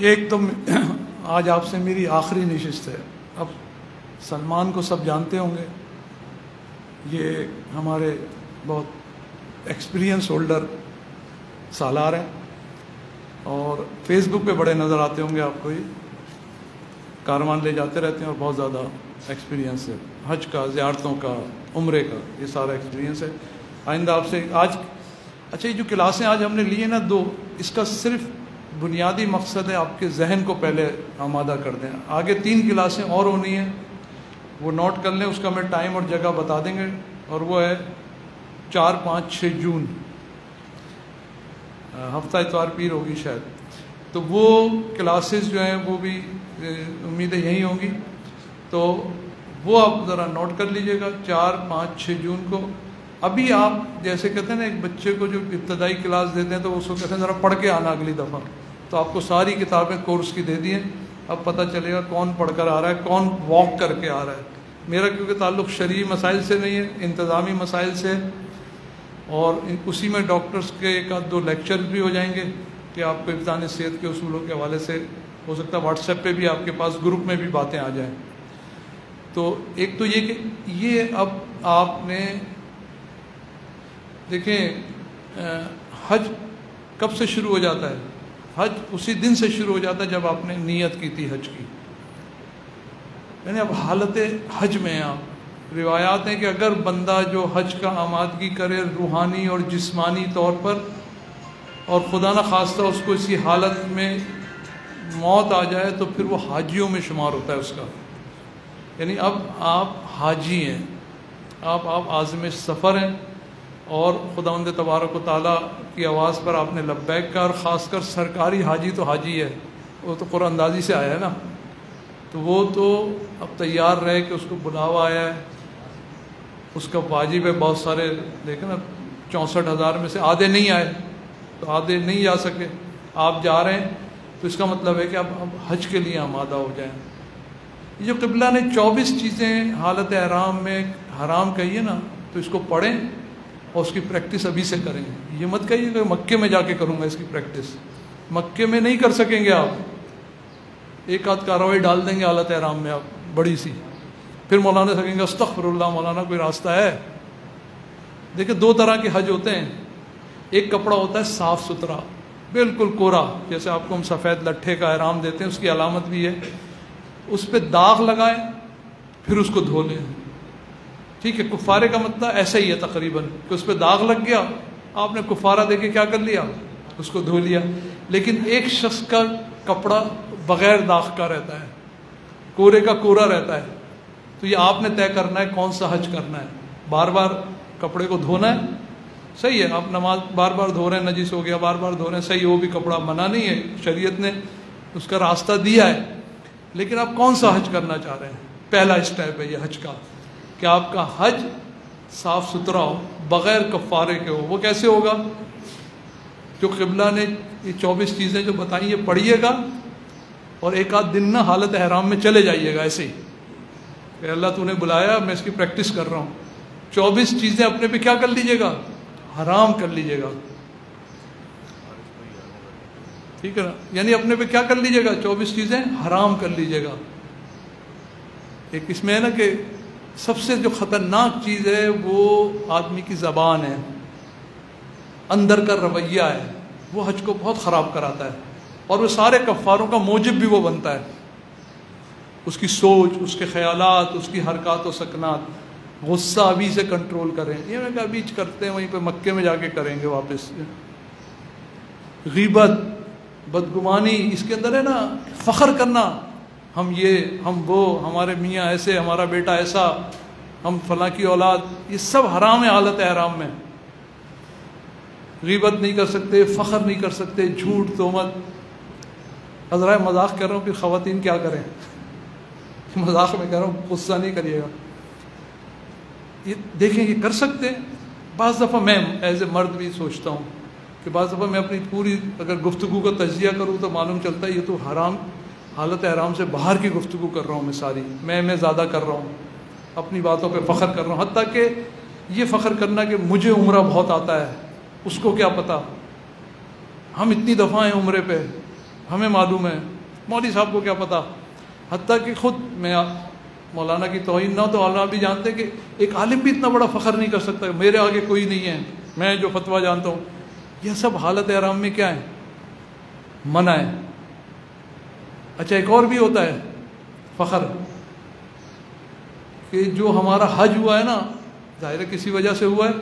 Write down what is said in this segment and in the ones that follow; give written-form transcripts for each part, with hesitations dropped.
ایک تو آج آپ سے میری آخری نشست ہے. اب سلمان کو سب جانتے ہوں گے، یہ ہمارے بہت ایکسپیرینس ہولڈر سالار ہیں اور فیس بک پہ بڑے نظر آتے ہوں گے آپ کو. یہ کاروان لے جاتے رہتے ہیں اور بہت زیادہ ایکسپیرینس ہے حج کا، زیارتوں کا، عمرے کا، یہ سارا ایکسپیرینس ہے. آئندہ آپ سے آج اچھا یہ جو کلاسیں آج ہم نے لی ہیں نا دو، اس کا صرف بنیادی مقصد ہے آپ کے ذہن کو پہلے آمادہ کر دیں. آگے 3 کلاسیں اور ہونی ہیں، وہ نوٹ کر لیں، اس کا میں ٹائم اور جگہ بتا دیں گے، اور وہ ہے 4، 5، 6 جون، ہفتہ اتوار پیر ہوگی شاید. تو وہ کلاسز جو ہیں وہ بھی امید ہے یہیں ہوں گی، تو وہ آپ ذرا نوٹ کر لیجئے گا 4، 5، 6 جون کو. ابھی آپ جیسے کہتے ہیں نا ایک بچے کو جو ابتدائی کلاس دیتے ہیں تو اس کو کہتے ہیں ذرا پڑھ کے آنا اگلی دفعہ، تو آپ کو ساری کتابیں کورس کی دے دی ہیں. اب پتہ چلے گا کون پڑھ کر آ رہا ہے، کون واک کر کے آ رہا ہے. میرا کیونکہ تعلق شرعی مسائل سے نہیں ہے، انتظامی مسائل سے، اور اسی میں ڈاکٹرز کے 1-2 لیکچر بھی ہو جائیں گے کہ آپ کو ابطان صحت کے اصولوں کے حوالے سے ہو سکتا ہے واٹس ایپ پہ بھی آپ کے پاس گروپ میں بھی باتیں آ جائیں. تو ایک تو یہ کہ یہ اب آپ نے دیکھیں حج کب سے شروع ہو جاتا ہے؟ حج اسی دن سے شروع ہو جاتا ہے جب آپ نے نیت کی تھی حج کی، یعنی اب حالت حج میں ہیں آپ. روایات ہیں کہ اگر بندہ جو حج کا آمادگی کرے روحانی اور جسمانی طور پر، اور خدا نہ خواستہ اس کو اسی حالت میں موت آ جائے تو پھر وہ حاجیوں میں شمار ہوتا ہے اس کا. یعنی اب آپ حاجی ہیں، آپ عازم سفر ہیں، اور خداوند تبارک و تعالیٰ کی آواز پر آپ نے لبیک کا، اور خاص کر سرکاری حاجی تو حاجی ہے، وہ تو قرآن اندازی سے آیا ہے نا، تو وہ تو اب تیار رہے کہ اس کو بلاوا آیا ہے، اس کا واجب ہے. بہت سارے دیکھیں نا 64,000 میں سے آدھے نہیں آئے، تو آدھے نہیں جا سکے. آپ جا رہے ہیں تو اس کا مطلب ہے کہ اب حج کے لیے آمادہ ہو جائیں. یہ جو قبلہ نے 24 چیزیں حالت احرام میں حرام کہی ہے نا، تو اس کو پڑھیں اور اس کی پریکٹس ابھی سے کریں. یہ مت کہیے کہ مکے میں جا کے کروں گا اس کی پریکٹس. مکے میں نہیں کر سکیں گے آپ، 1-8 کارروائی ڈال دیں گے حالت احرام میں آپ بڑی سی، پھر مولانا سکیں گے استغفر اللہ مولانا کوئی راستہ ہے. دیکھیں 2 طرح کے حج ہوتے ہیں. ایک کپڑا ہوتا ہے صاف ستھرا بالکل کوڑا، جیسے آپ کو ہم سفید لٹھے کا احرام دیتے ہیں، اس کی علامت بھی ہے، اس پہ داغ لگائیں پھر اس کو دھو لیں. ٹھیک ہے، کفارے کا مطلب ایسا ہی ہے تقریباً کہ اس پہ داغ لگ گیا، آپ نے کفارہ دے کے کیا کر لیا، اس کو دھو لیا. لیکن ایک شخص کا کپڑا بغیر داغ کا رہتا ہے، کورے کا کورا رہتا ہے. تو یہ آپ نے طے کرنا ہے کون سا حج کرنا ہے. بار بار کپڑے کو دھونا ہے، صحیح ہے، آپ نماز بار بار دھو رہے ہیں، نجس ہو گیا بار بار دھو رہے ہیں، صحیح، وہ بھی کپڑا منع نہیں ہے، شریعت نے اس کا راستہ دیا ہے. لیکن آپ کون سا حج کرنا چاہ رہے ہیں؟ پہلا اسٹیپ ہے یہ حج کا کہ آپ کا حج صاف ستھرا ہو، بغیر کفارے کے ہو. وہ کیسے ہوگا؟ جو قبلہ نے یہ 24 چیزیں جو بتائیں یہ پڑھیے گا، اور 1-8 دن نہ حالت احرام میں چلے جائیے گا ایسے ہی کہ اللہ تو نے بلایا میں اس کی پریکٹس کر رہا ہوں. 24 چیزیں اپنے پہ کیا کر لیجیے گا؟ حرام کر لیجیے گا. ٹھیک ہے نا، یعنی اپنے پہ کیا کر لیجیے گا؟ 24 چیزیں حرام کر لیجیے گا. ایک اس میں ہے نا کہ سب سے جو خطرناک چیز ہے وہ آدمی کی زبان ہے، اندر کا رویہ ہے، وہ حج کو بہت خراب کراتا ہے، اور وہ سارے کفاروں کا موجب بھی وہ بنتا ہے. اس کی سوچ، اس کے خیالات، اس کی حرکات و سکنات. غصہ ابھی سے کنٹرول کریں، یہ میں کہ ابھی کرتے ہیں وہیں پہ مکے میں جا کے کریں گے واپس. غیبت، بدگمانی، اس کے اندر ہے نا فخر کرنا، ہم یہ، ہم وہ، ہمارے میاں ایسے، ہمارا بیٹا ایسا، ہم فلاں کی اولاد، یہ سب حرام ہے حالت احرام میں. غیبت نہیں کر سکتے، فخر نہیں کر سکتے، جھوٹ، تہمت. حضرات مذاق کر رہا ہوں، پھر خواتین کیا کریں، مذاق میں کر رہا ہوں، غصہ نہیں کریے گا. یہ دیکھیں یہ کر سکتے ہیں. بعض دفعہ میں ایز اے مرد بھی سوچتا ہوں کہ بعض دفعہ میں اپنی پوری اگر گفتگو کا تجزیہ کروں تو معلوم چلتا ہے یہ تو حرام، حالت احرام سے باہر کی گفتگو کر رہا ہوں میں ساری، میں زیادہ کر رہا ہوں، اپنی باتوں پہ فخر کر رہا ہوں. حتیٰ کہ یہ فخر کرنا کہ مجھے عمرہ بہت آتا ہے، اس کو کیا پتہ، ہم اتنی دفعہ ہیں عمرے پہ، ہمیں معلوم ہے، مولوی صاحب کو کیا پتہ. حتیٰ کہ خود میں مولانا کی توہین نہ تو علماء بھی جانتے کہ ایک عالم بھی اتنا بڑا فخر نہیں کر سکتا میرے آگے کوئی نہیں ہے، میں جو فتویٰ جانتا ہوں. یہ سب حالت حرام میں کیا ہے؟ منع ہے. اچھا ایک اور بھی ہوتا ہے فخر، کہ جو ہمارا حج ہوا ہے نا، ظاہر ہے کسی وجہ سے ہوا ہے،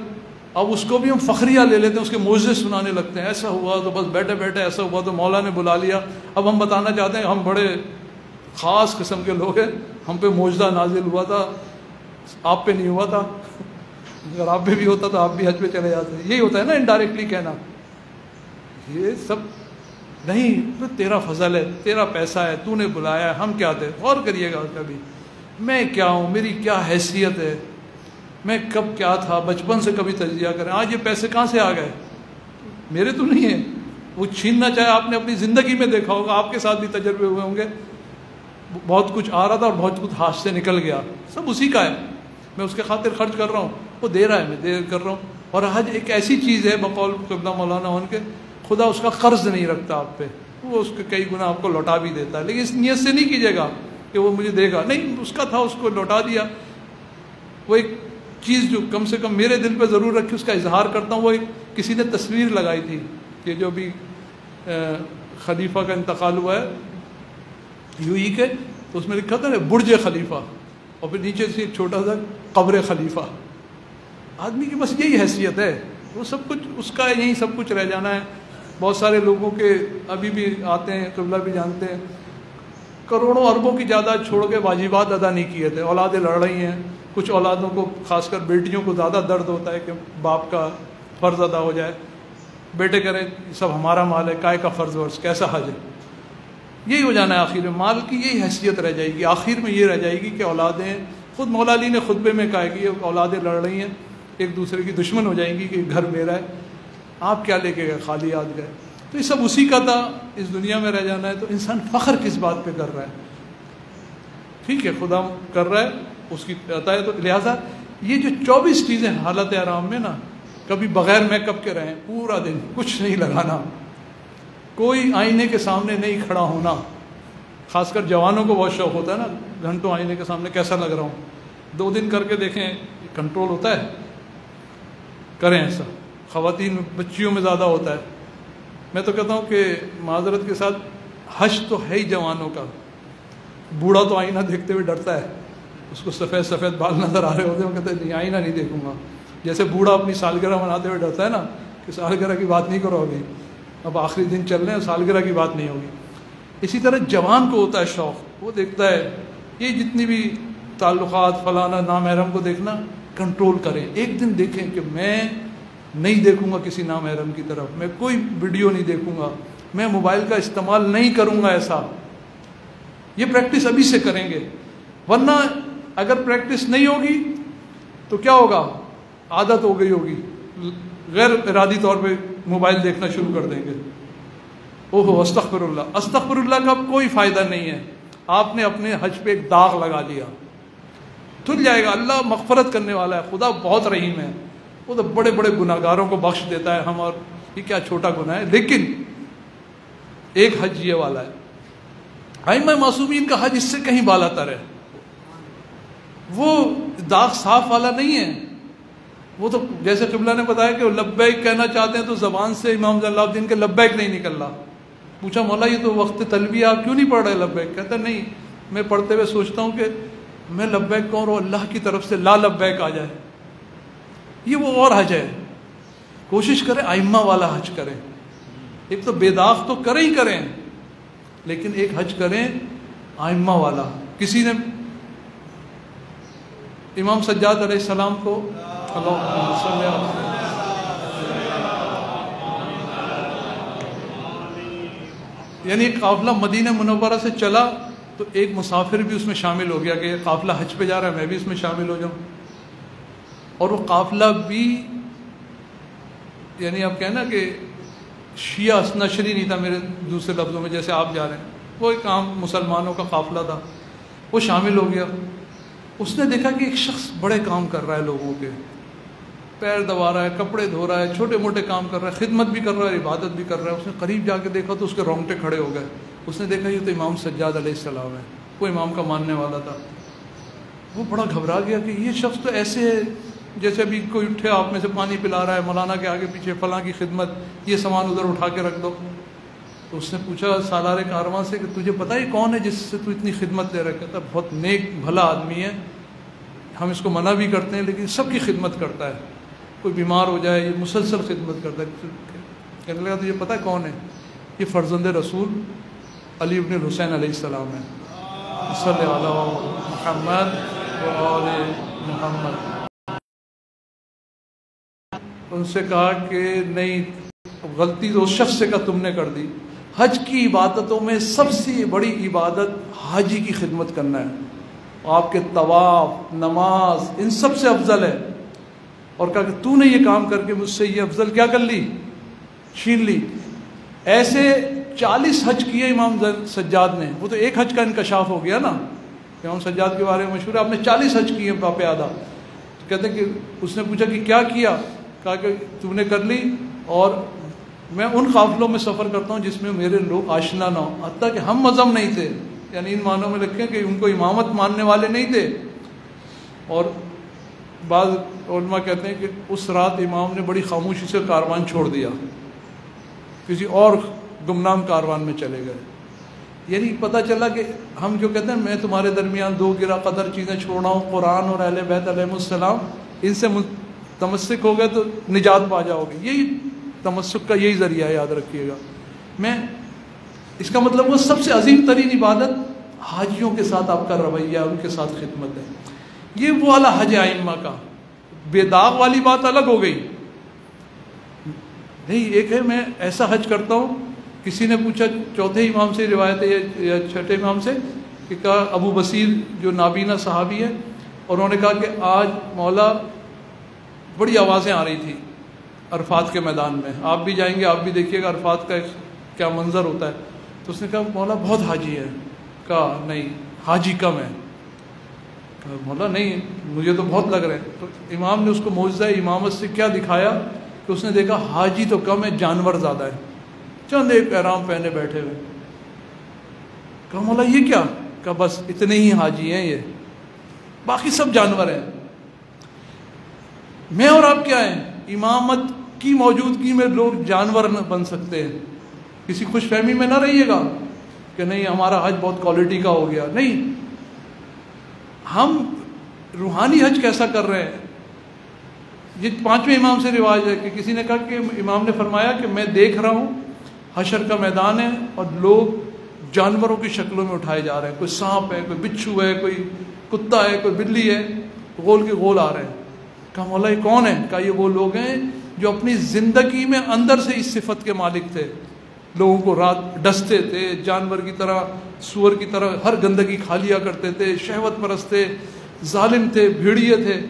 اب اس کو بھی ہم فخریہ لے لیتے ہیں، اس کے معجزے سنانے لگتے ہیں. ایسا ہوا تو بس بیٹھے بیٹھے ایسا ہوا تو مولا نے بلا لیا. اب ہم بتانا چاہتے ہیں ہم بڑے خاص قسم کے لوگ ہیں، ہم پہ معجزہ نازل ہوا تھا، آپ پہ نہیں ہوا تھا. اگر آپ پہ بھی ہوتا تو آپ بھی حج پہ چلے جاتے. یہی ہوتا ہے نا انڈائریکٹلی کہنا. یہ سب نہیں، تو تیرا فضل ہے، تیرا پیسہ ہے، تو نے بلایا ہے، ہم کیا تھے. غور کریے گا کبھی میں کیا ہوں، میری کیا حیثیت ہے، میں کب کیا تھا، بچپن سے کبھی تجزیہ کریں. آج یہ پیسے کہاں سے آ گئے؟ میرے تو نہیں ہیں. وہ چھیننا چاہے آپ نے اپنی زندگی میں دیکھا ہوگا، آپ کے ساتھ بھی تجربے ہوئے ہوں گے. بہت کچھ آ رہا تھا اور بہت کچھ ہاتھ سے نکل گیا، سب اسی کا ہے. میں اس کے خاطر خرچ کر رہا ہوں، وہ دے رہا ہے، میں دے کر رہا ہوں. اور حج ایک ایسی چیز ہے بقول قبلہ مولانا ان کے، خدا اس کا قرض نہیں رکھتا آپ پہ، وہ اس کے کئی گنا آپ کو لوٹا بھی دیتا ہے. لیکن اس نیت سے نہیں کیجیے گا کہ وہ مجھے دے گا، نہیں، اس کا تھا، اس کو لوٹا دیا. وہ ایک چیز جو کم سے کم میرے دل پہ ضرور رکھی، اس کا اظہار کرتا ہوں. وہ ایک کسی نے تصویر لگائی تھی کہ جو بھی خلیفہ کا انتقال ہوا ہے یو ای کے، تو اس میں لکھا تھا نا برج خلیفہ، اور پھر نیچے سے ایک چھوٹا سا قبر خلیفہ. آدمی کی بس یہی حیثیت ہے، وہ سب کچھ اس کا ہے، یہی سب کچھ رہ جانا ہے. بہت سارے لوگوں کے ابھی بھی آتے ہیں، قبلہ بھی جانتے ہیں، کروڑوں اربوں کی جائیداد چھوڑ کے واجبات ادا نہیں کیے تھے. اولادیں لڑ رہی ہیں، کچھ اولادوں کو خاص کر بیٹیوں کو زیادہ درد ہوتا ہے کہ باپ کا فرض ادا ہو جائے. بیٹے کریں سب ہمارا مال ہے، کائے کا فرض ورض، کیسا حج ہے. یہی ہو جانا ہے آخر میں، مال کی یہی حیثیت رہ جائے گی. آخر میں یہ رہ جائے گی کہ اولادیں، خود مولا علی نے خطبے میں کہا کہ یہ اولادیں لڑ رہی ہیں، ایک دوسرے کی دشمن ہو جائیں گی کہ گھر میرا ہے، آپ کیا لے کے گئے، خالی ہاتھ گئے. تو یہ سب اسی کا تھا، اس دنیا میں رہ جانا ہے. تو انسان فخر کس بات پہ کر رہا ہے؟ ٹھیک ہے خدا کر رہا ہے، اس کی عطا ہے. تو لہٰذا یہ جو 24 چیزیں حالت آرام میں نا، کبھی بغیر میک اپ کے رہیں، پورا دن کچھ نہیں لگانا، کوئی آئینے کے سامنے نہیں کھڑا ہونا. خاص کر جوانوں کو بہت شوق ہوتا ہے نا، گھنٹوں آئینے کے سامنے کیسا لگ رہا ہوں. 2 دن کر کے دیکھیں، کنٹرول ہوتا ہے، کریں ایسا. خواتین بچیوں میں زیادہ ہوتا ہے. میں تو کہتا ہوں کہ معذرت کے ساتھ حج تو ہے ہی جوانوں کا. بوڑھا تو آئینہ دیکھتے ہوئے ڈرتا ہے، اس کو سفید سفید بال نظر آ رہے ہوتے ہیں، وہ کہتے ہیں نہیں آئینہ نہیں دیکھوں گا. جیسے بوڑھا اپنی سالگرہ مناتے ہوئے ڈرتا ہے نا کہ سالگرہ کی بات نہیں کرو ابھی، اب آخری دن چل رہے ہیں، سالگرہ کی بات نہیں ہوگی. اسی طرح جوان کو ہوتا ہے شوق، وہ دیکھتا ہے یہ جتنی بھی تعلقات فلانا نامحرم کو دیکھنا کنٹرول کریں. ایک دن دیکھیں کہ میں نہیں دیکھوں گا کسی نامحرم کی طرف، میں کوئی ویڈیو نہیں دیکھوں گا، میں موبائل کا استعمال نہیں کروں گا. ایسا یہ پریکٹس ابھی سے کریں گے، ورنہ اگر پریکٹس نہیں ہوگی تو کیا ہوگا؟ عادت ہو گئی ہوگی، غیر ارادی طور پہ موبائل دیکھنا شروع کر دیں گے. اوہو استغفر اللہ. استغفر اللہ کا کوئی فائدہ نہیں ہے. آپ نے اپنے حج پہ ایک داغ لگا لیا، دھل جائے گا. اللہ مغفرت کرنے والا ہے، خدا بہت رحیم ہے، وہ تو بڑے بڑے گناہگاروں کو بخش دیتا ہے. ہم اور یہ کیا چھوٹا گناہ ہے. لیکن ایک حج یہ والا ہے، ائمہ معصومین کا حج اس سے کہیں بالا تر ہے. وہ داغ صاف والا نہیں ہے. وہ تو جیسے قبلہ نے بتایا کہ وہ لبیک کہنا چاہتے ہیں تو زبان سے امام زین العابدین کے لبیک نہیں نکل رہا. پوچھا مولا یہ تو وقت تلبیہ آپ کیوں نہیں پڑھ رہے لبیک؟ کہتا نہیں، میں پڑھتے ہوئے سوچتا ہوں کہ میں لبیک کہوں اور اللہ کی طرف سے لا لبیک آ جائے. یہ وہ اور حج ہے. کوشش کریں ائمہ والا حج کریں. ایک تو بے داغ تو کریں ہی کریں، لیکن ایک حج کریں ائمہ والا. کسی نے امام سجاد علیہ السلام کو یعنی قافلہ مدینہ منورہ سے چلا تو ایک مسافر بھی اس میں شامل ہو گیا کہ قافلہ حج پہ جا رہا ہے، میں بھی اس میں شامل ہو جاؤں. اور وہ قافلہ بھی یعنی آپ کہنا کہ شیعہ نشری نہیں تھا، میرے دوسرے لفظوں میں جیسے آپ جا رہے ہیں، وہ ایک عام مسلمانوں کا قافلہ تھا. وہ شامل ہو گیا. اس نے دیکھا کہ ایک شخص بڑے کام کر رہا ہے لوگوں کے، پیر دبا رہا ہے، کپڑے دھو رہا ہے، چھوٹے موٹے کام کر رہا ہے، خدمت بھی کر رہا ہے، عبادت بھی کر رہا ہے. اس نے قریب جا کے دیکھا تو اس کے رونگٹے کھڑے ہو گئے. اس نے دیکھا یہ تو امام سجاد علیہ السلام ہے، وہ امام کا ماننے والا تھا. وہ بڑا گھبرا گیا کہ یہ شخص تو ایسے ہے جیسے ابھی کوئی اٹھے آپ میں سے پانی پلا رہا ہے، مولانا کے آگے پیچھے فلاں کی خدمت، یہ سامان ادھر اٹھا کے رکھ دو. تو اس نے پوچھا سالار کارواں سے کہ تجھے پتہ ہے کون ہے جس سے تو اتنی خدمت لے رہا ہے؟ کہتا بہت نیک بھلا آدمی ہے، ہم اس کو منع بھی کرتے ہیں لیکن سب کی خدمت کرتا ہے، کوئی بیمار ہو جائے یہ مسلسل خدمت کرتا ہے. کہنے لگا تجھے پتہ ہے کون ہے؟ یہ فرزند رسول علی ابن الحسین علیہ السلام ہے. صلی اللہ محمد و آل محمد. ان سے کہا کہ نہیں، غلطی تو اس شخص سے کا تم نے کر دی. حج کی عبادتوں میں سب سے بڑی عبادت حاجی کی خدمت کرنا ہے. آپ کے طواف، نماز ان سب سے افضل ہے. اور کہا کہ تو نے یہ کام کر کے مجھ سے یہ افضل کیا کر لی، چھین لی. ایسے 40 حج کیے امام سجاد نے. وہ تو ایک حج کا انکشاف ہو گیا نا، امام سجاد کے بارے میں مشہور ہے آپ نے 40 حج کیے باپ آدھا. کہتے ہیں کہ اس نے پوچھا کہ کیا کیا؟ کہا کہ تو نے کر لی، اور میں ان قافلوں میں سفر کرتا ہوں جس میں میرے لوگ آشنا نہ ہوں. حتیٰ کہ ہم مذہب نہیں تھے، یعنی ان معنوں میں لکھیں کہ ان کو امامت ماننے والے نہیں تھے. اور بعض علماء کہتے ہیں کہ اس رات امام نے بڑی خاموشی سے کاروان چھوڑ دیا، کسی اور گمنام کاروان میں چلے گئے. یعنی پتہ چلا کہ ہم جو کہتے ہیں میں تمہارے درمیان دو گرا قدر چیزیں چھوڑا ہوں، قرآن اور اہل بیت علیہ السلام، ان سے تمسک ہو گئے تو نجات پا جاؤ گے. یہی تمسک کا یہی ذریعہ ہے، یاد رکھیے گا. میں اس کا مطلب وہ سب سے عظیم ترین عبادت حاجیوں کے ساتھ آپ کا رویہ، ان کے ساتھ خدمت ہے. یہ وہ والا حج ائمہ کا. بے داغ والی بات الگ ہو گئی. نہیں، ایک ہے میں ایسا حج کرتا ہوں. کسی نے پوچھا چوتھے امام سے روایت ہے یا چھٹے امام سے کہ کہا ابو بصیر جو نابینا صحابی ہے، اور انہوں نے کہا کہ آج مولا بڑی آوازیں آ رہی تھی عرفات کے میدان میں، آپ بھی جائیں گے آپ بھی دیکھیے گا عرفات کا کیا منظر ہوتا ہے. تو اس نے کہا مولا بہت حاجی ہے. کہا نہیں حاجی کم ہے. کہا مولا نہیں مجھے تو بہت لگ رہے ہیں. تو امام نے اس کو معجزہ امامت سے کیا دکھایا کہ اس نے دیکھا حاجی تو کم ہے، جانور زیادہ ہے. چند ایک احرام پہنے بیٹھے ہوئے. کہا مولا یہ کیا؟ کہا بس اتنے ہی حاجی ہیں، یہ باقی سب جانور ہیں. میں اور آپ کیا ہیں؟ امامت کی موجودگی میں لوگ جانور نہ بن سکتے ہیں. کسی خوش فہمی میں نہ رہیے گا کہ نہیں ہمارا حج بہت کوالٹی کا ہو گیا. نہیں، ہم روحانی حج کیسا کر رہے ہیں. یہ 5ویں امام سے رواج ہے کہ کسی نے کہا کہ امام نے فرمایا کہ میں دیکھ رہا ہوں حشر کا میدان ہے اور لوگ جانوروں کی شکلوں میں اٹھائے جا رہے ہیں. کوئی سانپ ہے، کوئی بچھو ہے، کوئی کتا ہے، کوئی بلی ہے، غول کے غول آ رہے ہیں. کہا مولا یہ کون ہے؟ کہا یہ وہ لوگ ہیں جو اپنی زندگی میں اندر سے اس صفت کے مالک تھے. لوگوں کو رات ڈستے تھے، جانور کی طرح، سور کی طرح ہر گندگی کھا لیا کرتے تھے، شہوت پرست تھے، ظالم تھے، بھیڑیے تھے.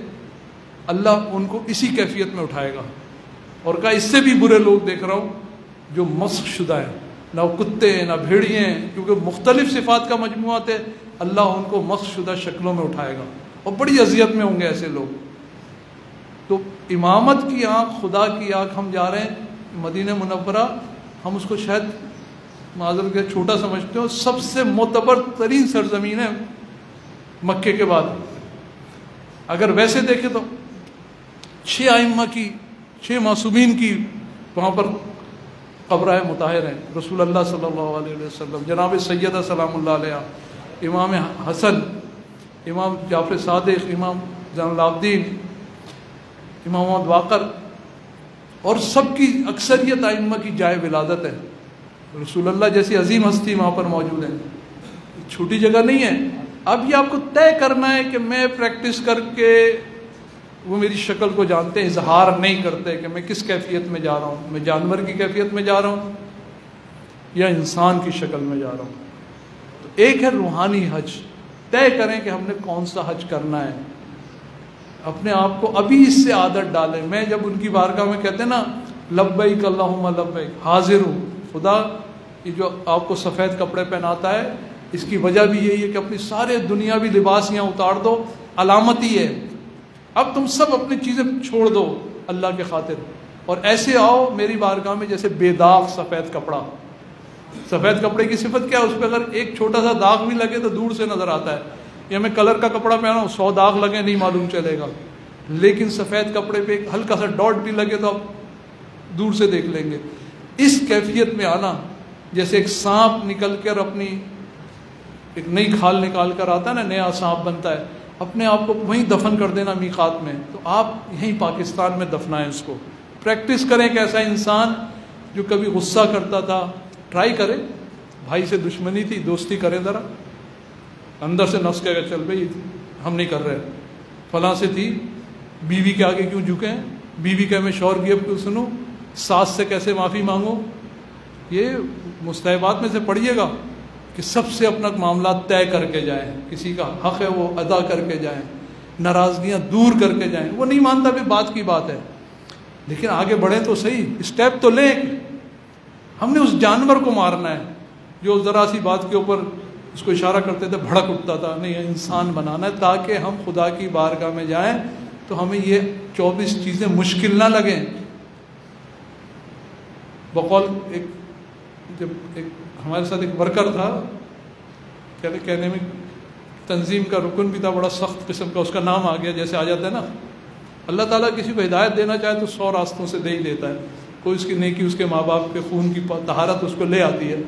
اللہ ان کو اسی کیفیت میں اٹھائے گا. اور کہا اس سے بھی برے لوگ دیکھ رہا ہوں جو مسخ شدہ ہیں، نہ وہ کتے ہیں نہ بھیڑیے ہیں، کیونکہ مختلف صفات کا مجموعہ تھے. اللہ ان کو مسخ شدہ شکلوں میں اٹھائے گا اور بڑی اذیت میں ہوں گے ایسے لوگ. تو امامت کی آنکھ، خدا کی آنکھ. ہم جا رہے ہیں مدینہ منورہ، ہم اس کو شاید معذرت کے چھوٹا سمجھتے ہو، سب سے معتبر ترین سرزمین ہے مکے کے بعد. اگر ویسے دیکھیں تو 6 ائمہ کی، 6 معصومین کی وہاں پر قبرائے مطہر ہیں. رسول اللہ صلی اللہ علیہ وسلم، جناب سیدہ سلام اللہ علیہ، امام حسن، امام جعفر صادق، امام زین العابدین، امام محمد باقر، اور سب کی اکثریت ائمہ کی جائے ولادت ہے. رسول اللہ جیسی عظیم ہستی وہاں پر موجود ہیں. چھوٹی جگہ نہیں ہے. اب یہ آپ کو طے کرنا ہے کہ میں پریکٹس کر کے، وہ میری شکل کو جانتے ہیں، اظہار نہیں کرتے کہ میں کس کیفیت میں جا رہا ہوں، میں جانور کی کیفیت میں جا رہا ہوں یا انسان کی شکل میں جا رہا ہوں. تو ایک ہے روحانی حج. طے کریں کہ ہم نے کون سا حج کرنا ہے. اپنے آپ کو ابھی اس سے عادت ڈالیں. میں جب ان کی بارگاہ میں کہتے ہیں نا لبیک اللہم لبیک، حاضر ہوں خدا. یہ جو آپ کو سفید کپڑے پہناتا ہے اس کی وجہ بھی یہی ہے کہ اپنی سارے دنیاوی لباس یہاں اتار دو، علامت ہی ہے. اب تم سب اپنی چیزیں چھوڑ دو، اللہ کے خاطر، اور ایسے آؤ میری بارگاہ میں جیسے بے داغ سفید کپڑا۔ سفید کپڑے کی صفت کیا ہے؟ اس پہ اگر ایک چھوٹا سا داغ بھی لگے تو دور سے نظر آتا ہے، یا میں کلر کا کپڑا پہنا ہوں 100 داغ لگے نہیں معلوم چلے گا، لیکن سفید کپڑے پہ ایک ہلکا سا ڈاٹ بھی لگے تو آپ دور سے دیکھ لیں گے۔ اس کیفیت میں آنا، جیسے ایک سانپ نکل کر اپنی ایک نئی کھال نکال کر آتا ہے نا، نیا سانپ بنتا ہے، اپنے آپ کو وہیں دفن کر دینا میقات میں، تو آپ یہیں پاکستان میں دفنائیں اس کو۔ پریکٹس کریں کہ ایسا انسان جو کبھی غصہ کرتا تھا، ٹرائی کرے، بھائی سے دشمنی تھی، دوستی کرے، ذرا اندر سے نفس کہے گا چل بھائی ہم نہیں کر رہے، فلاں سے تھی، بیوی کے آگے کیوں جھکیں، بیوی کہ میں شوہر کی اب کیوں سنوں، ساس سے کیسے معافی مانگو۔ یہ مستحبات میں سے پڑھیے گا کہ سب سے اپنا معاملات طے کر کے جائیں، کسی کا حق ہے وہ ادا کر کے جائیں، ناراضگیاں دور کر کے جائیں۔ وہ نہیں مانتا بھی بات کی بات ہے، لیکن آگے بڑھیں تو صحیح، اسٹیپ تو لیں۔ ہم نے اس جانور کو مارنا ہے جو ذرا سی بات کے اوپر اس کو اشارہ کرتے تھے بھڑک اٹھتا تھا، نہیں، انسان بنانا ہے تاکہ ہم خدا کی بارگاہ میں جائیں تو ہمیں یہ 24 چیزیں مشکل نہ لگیں۔ بقول جب ایک ہمارے ساتھ ایک ورکر تھا، کہنے میں تنظیم کا رکن بھی تھا، بڑا سخت قسم کا، اس کا نام آ گیا جیسے آ جاتا ہے نا۔ اللہ تعالیٰ کسی کو ہدایت دینا چاہے تو 100 راستوں سے دے ہی دیتا ہے، کوئی اس کی نیکی اس کے ماں باپ کے خون کی طہارت اس کو لے آتی ہے،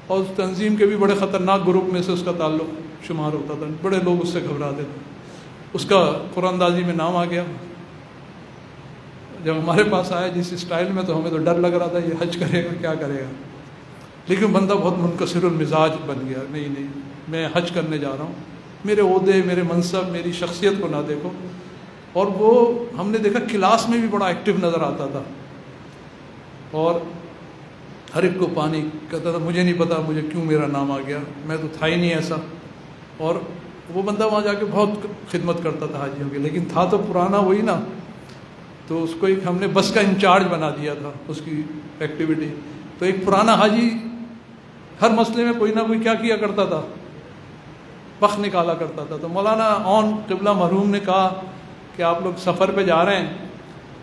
اور اس تنظیم کے بھی بڑے خطرناک گروپ میں سے اس کا تعلق شمار ہوتا تھا، بڑے لوگ اس سے گھبراتے تھے۔ اس کا قرآن اندازی میں نام آ گیا، جب ہمارے پاس آیا جس اسٹائل میں تو ہمیں تو ڈر لگ رہا تھا یہ حج کرے گا کیا کرے گا، لیکن بندہ بہت منکسر المزاج بن گیا، نہیں میں حج کرنے جا رہا ہوں، میرے عہدے، میرے منصب، میری شخصیت کو نہ دیکھو۔ اور وہ ہم نے دیکھا کلاس میں بھی بڑا ایکٹیو نظر آتا تھا، اور ہر ایک کو پانی کہتا تھا، مجھے نہیں پتا مجھے کیوں میرا نام آ گیا، میں تو تھا ہی نہیں ایسا۔ اور وہ بندہ وہاں جا کے بہت خدمت کرتا تھا حاجیوں کی، لیکن تھا تو پرانا وہی نا، تو اس کو ایک ہم نے بس کا انچارج بنا دیا تھا اس کی ایکٹیویٹی۔ تو ایک پرانا حاجی ہر مسئلے میں کوئی نہ کوئی کیا کرتا تھا، پخ نکالا کرتا تھا۔ تو مولانا اون قبلہ مرحوم نے کہا کہ آپ لوگ سفر پہ جا رہے ہیں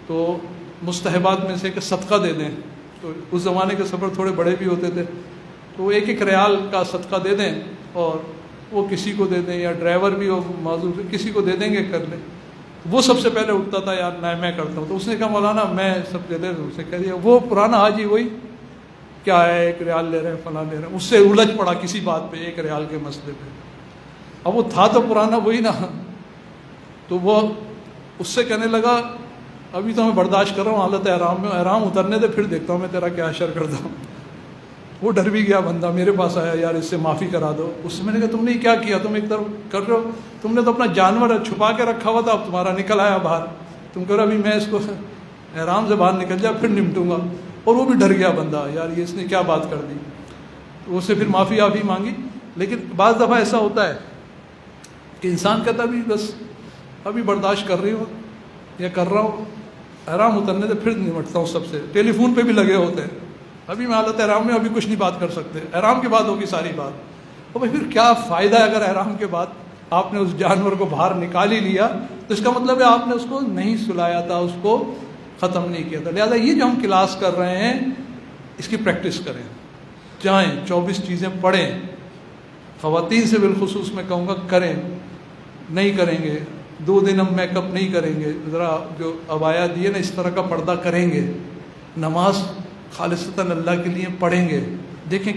تو مستحبات میں سے کہ صدقہ دے دیں۔ تو اس زمانے کے سفر تھوڑے بڑے بھی ہوتے تھے، تو 1-1 ریال کا صدقہ دے دیں، اور وہ کسی کو دے دیں، یا ڈرائیور بھی ہو معذور کسی کو دے دیں گے کر لیں۔ وہ سب سے پہلے اٹھتا تھا، یار نہ میں کرتا ہوں۔ تو اس نے کہا مولانا میں سب دے دیں، اس نے کہہ دیا وہ پرانا حاجی وہی کیا ہے 1 ریال لے رہے ہیں فلاں لے رہے ہیں، اس سے الجھ پڑا کسی بات پہ 1 ریال کے مسئلے پہ۔ اب وہ تھا تو پرانا وہی نا، تو وہ اس سے کہنے لگا ابھی تو میں برداشت کر رہا ہوں، حالت احرام میں، احرام اترنے دے پھر دیکھتا ہوں میں تیرا کیا اشر کرتا ہوں۔ وہ ڈر بھی گیا بندہ، میرے پاس آیا، یار اس سے معافی کرا دو۔ اس سے میں نے کہا تم نے کیا کیا، تم ایک طرف کر رہے ہو، تم نے تو اپنا جانور چھپا کے رکھا ہوا تھا، اب تمہارا نکل آیا باہر، تم کہہ رہے ابھی میں اس کو احرام سے باہر نکل جائے پھر نمٹوں گا۔ اور وہ بھی ڈر گیا بندہ، یار یہ اس نے کیا بات کر دی، تو اس سے پھر معافی مانگی۔ لیکن بعض دفعہ ایسا ہوتا ہے کہ انسان کہتا بھی بس ابھی برداشت کر رہی ہوں یا کر رہا ہوں، احرام اترنے سے پھر نمٹتا ہوں سب سے۔ ٹیلی فون پہ بھی لگے ہوتے ہیں، ابھی میں حالت احرام میں، ابھی کچھ نہیں بات کر سکتے، احرام کے بعد ہوگی ساری بات۔ اور بھائی پھر کیا فائدہ ہے اگر احرام کے بعد آپ نے اس جانور کو باہر نکال ہی لیا، تو اس کا مطلب ہے آپ نے اس کو نہیں سلایا تھا، اس کو ختم نہیں کیا تھا۔ لہٰذا یہ جو ہم کلاس کر رہے ہیں اس کی پریکٹس کریں، جائیں 24 چیزیں پڑھیں، خواتین سے بالخصوص میں کہوں گا کریں، نہیں کریں گے 2 دن ہم میک اپ نہیں کریں گے، ذرا جو عبایا دیے نا اس طرح کا پردہ کریں گے، نماز خالصتاً اللہ کے لیے پڑھیں گے۔ دیکھیں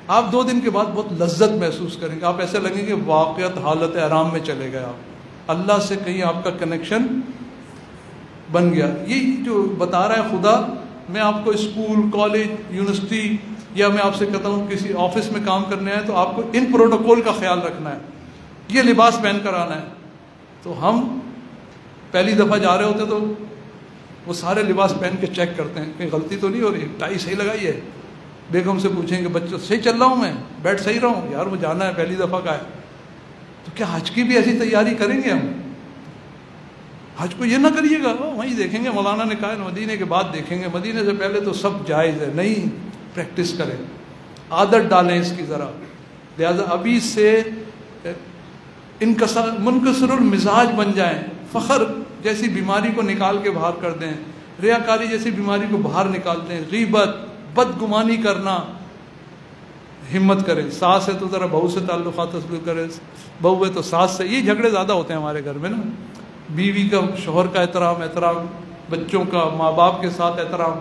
آپ 2 دن کے بعد بہت لذت محسوس کریں گے، آپ ایسے لگیں گے واقعات حالت احرام میں چلے گئے، آپ اللہ سے کہیں آپ کا کنیکشن بن گیا۔ یہ جو بتا رہا ہے خدا، میں آپ کو اسکول، کالج، یونیورسٹی، یا میں آپ سے کہتا ہوں کسی آفس میں کام کرنے آئے تو آپ کو ان پروٹوکول کا خیال رکھنا ہے، یہ لباس پہن کر آنا ہے۔ تو ہم پہلی دفعہ جا رہے ہوتے تو وہ سارے لباس پہن کے چیک کرتے ہیں کہیں غلطی تو نہیں ہو رہی، ٹائی صحیح لگائی ہے، بیگم سے پوچھیں گے بچوں صحیح چل رہا ہوں میں، بیٹھ صحیح رہا ہوں، یار وہ جانا ہے پہلی دفعہ کا ہے۔ تو کیا حج کی بھی ایسی تیاری کریں گے ہم؟ حج کو یہ نہ کریے گا وہیں دیکھیں گے، مولانا نے کہا مدینے کے بعد دیکھیں گے، مدینے سے پہلے تو سب جائز ہے، نہیں، پریکٹس کریں، عادت ڈالیں اس کی ذرا۔ لہذا ابھی سے منکسر المزاج بن جائیں، فخر جیسی بیماری کو نکال کے باہر کر دیں، ریاکاری جیسی بیماری کو باہر نکالتے ہیں، غیبت، بدگمانی کرنا، ہمت کریں. ساس ہے تو ذرا بہو سے تعلقات تسلط کرے، بہو ہے تو ساس سے. یہ جھگڑے زیادہ ہوتے ہیں ہمارے گھر میں نا. بیوی کا شوہر کا احترام، بچوں کا ماں باپ کے ساتھ احترام.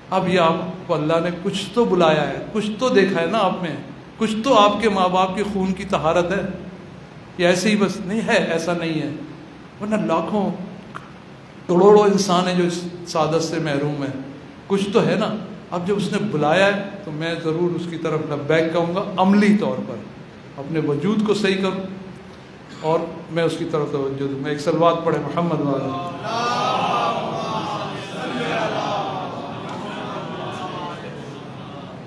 اب یہ آپ کو اللہ نے کچھ تو بلایا ہے، کچھ تو دیکھا ہے نا آپ میں، کچھ تو آپ کے ماں باپ کے خون کی طہارت ہے. یہ ایسے ہی بس نہیں ہے، ایسا نہیں ہے. ورنہ لاکھوں کروڑوں انسان ہیں جو اس سعادت سے محروم ہیں. کچھ تو ہے نا. اب جب اس نے بلایا ہے تو میں ضرور اس کی طرف لبیک کہوں گا، عملی طور پر اپنے وجود کو صحیح کروں اور میں اس کی طرف توجہ دوں. میں ایک صلوات پڑھے محمد والا.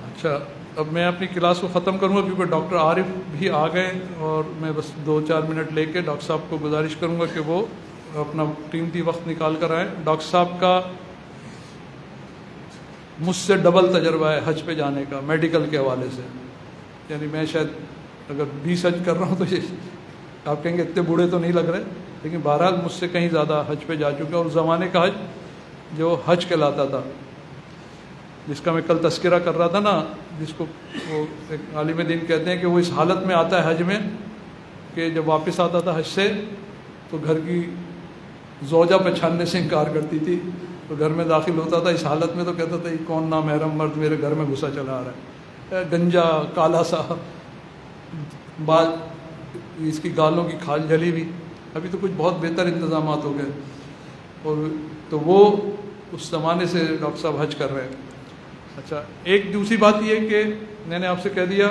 اچھا، اب میں اپنی کلاس کو ختم کروں گا کیونکہ ڈاکٹر عارف بھی آ گئے اور میں بس 2-4 منٹ لے کے ڈاکٹر صاحب کو گزارش کروں گا کہ وہ اپنا قیمتی وقت نکال کر آئیں. ڈاکٹر صاحب کا مجھ سے ڈبل تجربہ ہے حج پہ جانے کا میڈیکل کے حوالے سے. یعنی میں شاید اگر 20 حج کر رہا ہوں تو یہ آپ کہیں گے اتنے بوڑھے تو نہیں لگ رہے، لیکن بہرحال مجھ سے کہیں زیادہ حج پہ جا چکا. اور زمانے کا حج جو حج کہلاتا تھا، جس کا میں کل تذکرہ کر رہا تھا نا، جس کو وہ ایک عالم دین کہتے ہیں کہ وہ اس حالت میں آتا ہے حج میں کہ جب واپس آتا تھا حج سے تو گھر کی زوجہ پہچاننے سے انکار کرتی تھی. تو گھر میں داخل ہوتا تھا اس حالت میں تو کہتا تھا یہ کون نامحرم مرد میرے گھر میں گھسا چلا آ رہا ہے، گنجا کالا سا، بعد اس کی گالوں کی کھال جلی ہوئی. ابھی تو کچھ بہت بہتر انتظامات ہو گئے. اور تو وہ اس زمانے سے ڈاکٹر صاحب حج کر رہے ہیں. اچھا، ایک دوسری بات یہ کہ میں نے آپ سے کہہ دیا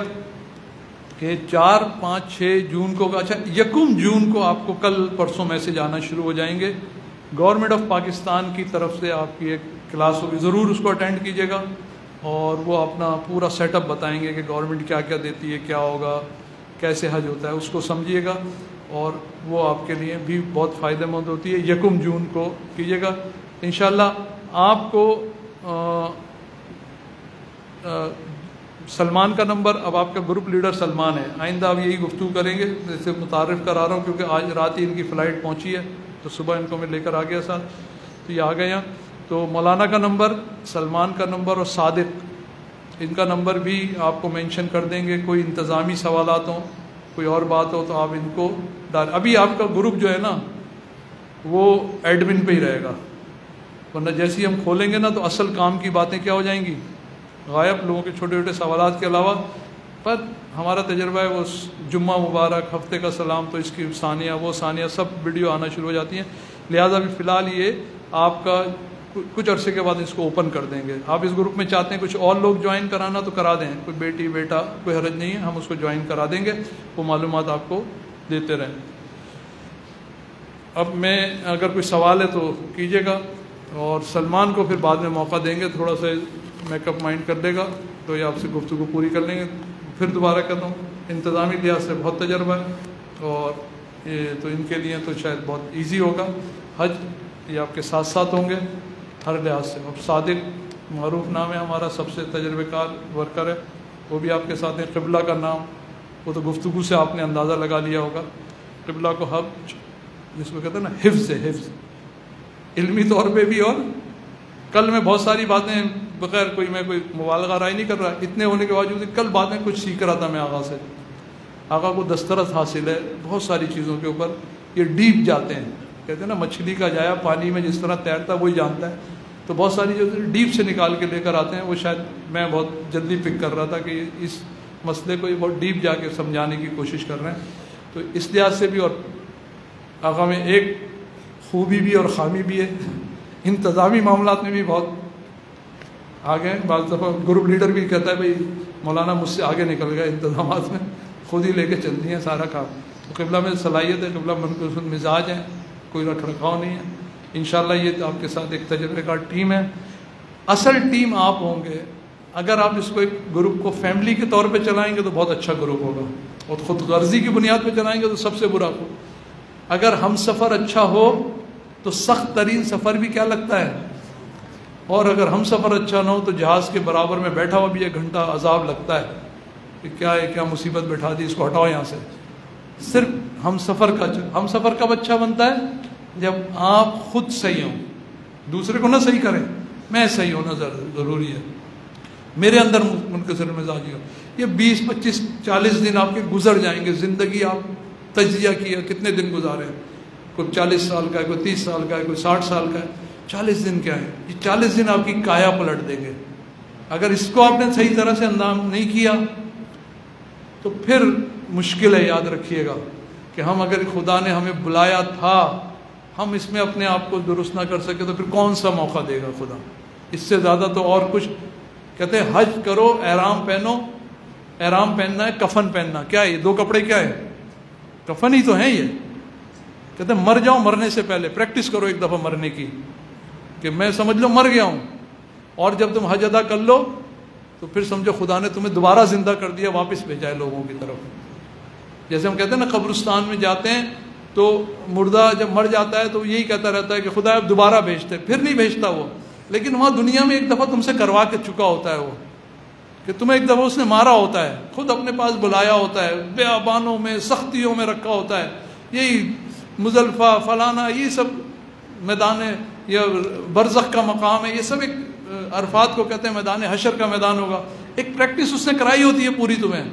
کہ 4، 5، 6 جون کو، اچھا 1 جون کو آپ کو کل پرسوں میسج آنا شروع ہو جائیں گے. گورنمنٹ آف پاکستان کی طرف سے آپ کی ایک کلاس ہوگی، ضرور اس کو اٹینڈ کیجیے گا اور وہ اپنا پورا سیٹ اپ بتائیں گے کہ گورنمنٹ کیا کیا دیتی ہے، کیا ہوگا، کیسے حج ہوتا ہے، اس کو سمجھیے گا اور وہ آپ کے لیے بھی بہت فائدہ مند ہوتی ہے. 1 جون کو کیجیے گا انشاءاللہ. آپ کو سلمان کا نمبر، اب آپ کا گروپ لیڈر سلمان ہے، آئندہ آپ یہی گفتگو کریں گے. جیسے متعارف کرا رہا ہوں کیونکہ آج رات ہی ان کی فلائٹ پہنچی ہے تو صبح ان کو میں لے کر آ گیا ساتھ، تو یہ آ گئے ہیں. تو مولانا کا نمبر، سلمان کا نمبر اور صادق، ان کا نمبر بھی آپ کو مینشن کر دیں گے. کوئی انتظامی سوالات ہوں، کوئی اور بات ہو تو آپ ان کو ابھی آپ کا گروپ جو ہے نا وہ ایڈمن پہ ہی رہے گا، ورنہ جیسے ہی ہم کھولیں گے نا تو اصل کام کی باتیں کیا ہو جائیں گی، غائب. لوگوں کے چھوٹے چھوٹے سوالات کے علاوہ. پر ہمارا تجربہ ہے وہ جمعہ مبارک، ہفتے کا سلام، تو اس کی ثانیہ وہ ثانیہ سب ویڈیو آنا شروع ہو جاتی ہیں. لہٰذا بھی فی الحال یہ آپ کا کچھ عرصے کے بعد اس کو اوپن کر دیں گے. آپ اس گروپ میں چاہتے ہیں کچھ اور لوگ جوائن کرانا تو کرا دیں، کوئی بیٹی بیٹا کوئی حرج نہیں ہے، ہم اس کو جوائن کرا دیں گے، وہ معلومات آپ کو دیتے رہیں. اب میں اگر کوئی سوال ہے تو کیجیے گا اور سلمان کو پھر بعد میں موقع دیں گے، تھوڑا سا میک اپ مائنڈ کر لے گا تو یہ آپ سے گفتگو پوری کر لیں گے. پھر دوبارہ کہتا ہوں انتظامی لحاظ سے بہت تجربہ ہے اور یہ تو ان کے لیے تو شاید بہت ایزی ہوگا. حج یہ آپ کے ساتھ ساتھ ہوں گے ہر لحاظ سے. اب صادق معروف نام ہے ہمارا، سب سے تجربے کار ورکر ہے، وہ بھی آپ کے ساتھ ہیں. قبلہ کا نام وہ تو گفتگو سے آپ نے اندازہ لگا لیا ہوگا. قبلہ کو حج جس کو کہتے ہیں نا حفظ ہے، حفظ علمی طور پہ بھی. اور کل میں بہت ساری باتیں بغیر میں کوئی مبالغہ رائے نہیں کر رہا، اتنے ہونے کے باوجود کل باتیں کچھ سیکھ رہا تھا میں آغا سے. آغا کو دسترس حاصل ہے بہت ساری چیزوں کے اوپر. یہ ڈیپ جاتے ہیں، کہتے ہیں نا مچھلی کا جایا پانی میں جس طرح تیرتا ہے وہی جانتا ہے. تو بہت ساری جو ڈیپ سے نکال کے لے کر آتے ہیں، وہ شاید میں بہت جلدی پک کر رہا تھا کہ اس مسئلے کو یہ بہت ڈیپ جا کے سمجھانے کی کوشش کر رہے ہیں. تو اس لحاظ سے بھی اور آغا میں ایک خوبی بھی اور خامی بھی ہے، انتظامی معاملات میں بھی بہت آگے ہیں. بعض دفعہ گروپ لیڈر بھی کہتا ہے بھائی مولانا مجھ سے آگے نکل گیا انتظامات میں، خود ہی لے کے چلتی ہیں سارا کام. تو قبلہ میں صلاحیت ہے، قبلہ منقسم مزاج ہیں، کوئی رکھ رکھاؤ نہیں ہے. انشاءاللہ یہ آپ کے ساتھ ایک تجربے کار ٹیم ہے. اصل ٹیم آپ ہوں گے. اگر آپ اس کو ایک گروپ کو فیملی کے طور پہ چلائیں گے تو بہت اچھا گروپ ہوگا، اور خود غرضی کی بنیاد پہ چلائیں گے تو سب سے برا ہو. اگر ہم سفر اچھا ہو تو سخت ترین سفر بھی کیا لگتا ہے، اور اگر ہم سفر اچھا نہ ہو تو جہاز کے برابر میں بیٹھا ہوا بھی 1 گھنٹہ عذاب لگتا ہے کہ کیا ہے، کیا مصیبت بیٹھا دی، اس کو ہٹاؤ یہاں سے. صرف ہم سفر کب اچھا بنتا ہے جب آپ خود صحیح ہوں، دوسرے کو نہ صحیح کریں، میں صحیح ہونا ضروری ہے، میرے اندر منکسر مزاجی ہو. یہ 20 25 40 دن آپ کے گزر جائیں گے. زندگی آپ تجزیہ کیا کتنے دن گزارے ہیں، کوئی 40 سال کا ہے، کوئی 30 سال کا ہے، کوئی 60 سال کا ہے. 40 دن کیا ہے؟ یہ 40 دن آپ کی کایا پلٹ دیں گے. اگر اس کو آپ نے صحیح طرح سے اندام نہیں کیا تو پھر مشکل ہے. یاد رکھیے گا کہ ہم اگر خدا نے ہمیں بلایا تھا، ہم اس میں اپنے آپ کو درست نہ کر سکے تو پھر کون سا موقع دے گا خدا؟ اس سے زیادہ تو اور کچھ. کہتے ہیں حج کرو، احرام پہنو. احرام پہننا ہے، کفن پہننا. کیا ہے یہ دو کپڑے؟ کیا ہے؟ کفن ہی تو ہیں یہ. کہتے ہیں مر جاؤ، مرنے سے پہلے پریکٹس کرو ایک دفعہ مرنے کی، کہ میں سمجھ لو مر گیا ہوں، اور جب تم حج ادا کر لو تو پھر سمجھو خدا نے تمہیں دوبارہ زندہ کر دیا، واپس بھیجا ہے لوگوں کی طرف. جیسے ہم کہتے ہیں نا قبرستان میں جاتے ہیں تو مردہ جب مر جاتا ہے تو یہی کہتا رہتا ہے کہ خدا اب دوبارہ بھیجتے. پھر نہیں بھیجتا وہ، لیکن وہاں دنیا میں ایک دفعہ تم سے کروا کے چکا ہوتا ہے وہ، کہ تمہیں ایک دفعہ اس نے مارا ہوتا ہے، خود اپنے پاس بلایا ہوتا ہے، بیابانوں میں سختیوں میں رکھا ہوتا ہے. یہی مزدلفہ فلانا یہ سب میدان یا برزخ کا مقام ہے، یہ سب ایک عرفات کو کہتے ہیں میدان حشر کا میدان ہوگا. ایک پریکٹس اس نے کرائی ہوتی ہے پوری تمہیں،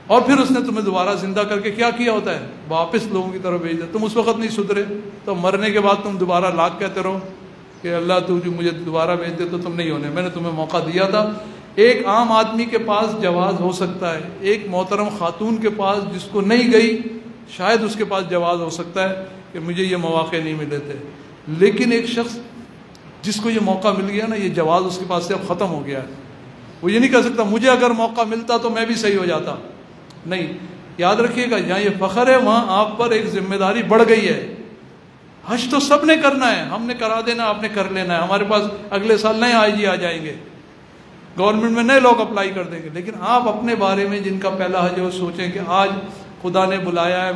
اور پھر اس نے تمہیں دوبارہ زندہ کر کے کیا کیا ہوتا ہے؟ واپس لوگوں کی طرف بھیج دیا. تم اس وقت نہیں سدھرے تو مرنے کے بعد تم دوبارہ لاکھ کہتے رہو کہ اللہ تو جو مجھے دوبارہ بھیج دے تو تم نہیں ہونے، میں نے تمہیں موقع دیا تھا. ایک عام آدمی کے پاس جواز ہو سکتا ہے، ایک محترم خاتون کے پاس جس کو نہیں گئی شاید اس کے پاس جواز ہو سکتا ہے کہ مجھے یہ مواقع نہیں ملے تھے. لیکن ایک شخص جس کو یہ موقع مل گیا نا، یہ جواز اس کے پاس سے اب ختم ہو گیا ہے. وہ یہ نہیں کہہ سکتا مجھے اگر موقع ملتا تو میں بھی صحیح ہو جاتا. نہیں، یاد رکھیے گا جہاں یہ فخر ہے وہاں آپ پر ایک ذمہ داری بڑھ گئی ہے. حج تو سب نے کرنا ہے، ہم نے کرا دینا، آپ نے کر لینا ہے. ہمارے پاس اگلے سال نئے آئی جی آ جائیں گے، گورنمنٹ میں نئے لوگ اپلائی کر دیں گے. لیکن آپ اپنے بارے میں جن کا پہلا حج ہے وہ سوچیں کہ آج خدا نے بلایا ہے،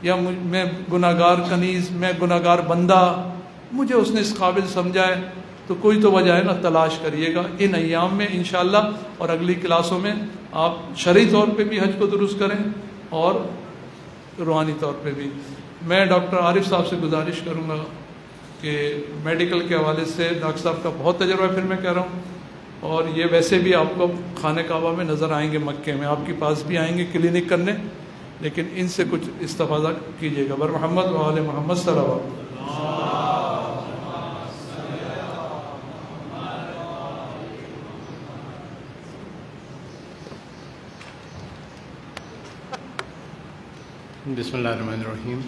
یا میں گناہگار کنیز، میں گناہگار بندہ، مجھے اس نے اس قابل سمجھا ہے. تو کوئی تو وجہ ہے نا، تلاش کریے گا ان ایام میں انشاءاللہ. اور اگلی کلاسوں میں آپ شرعی طور پہ بھی حج کو درست کریں اور روحانی طور پہ بھی. میں ڈاکٹر عارف صاحب سے گزارش کروں گا کہ میڈیکل کے حوالے سے ڈاکٹر صاحب کا بہت تجربہ ہے، پھر میں کہہ رہا ہوں. اور یہ ویسے بھی آپ کو خانہ کعبہ میں نظر آئیں گے، مکے میں آپ کے پاس بھی آئیں گے کلینک کرنے، لیکن ان سے کچھ استفادہ کیجیے گا. بر محمد و آل محمد صلی اللہ علیہ وسلم. بسم اللہ الرحمن الرحیم.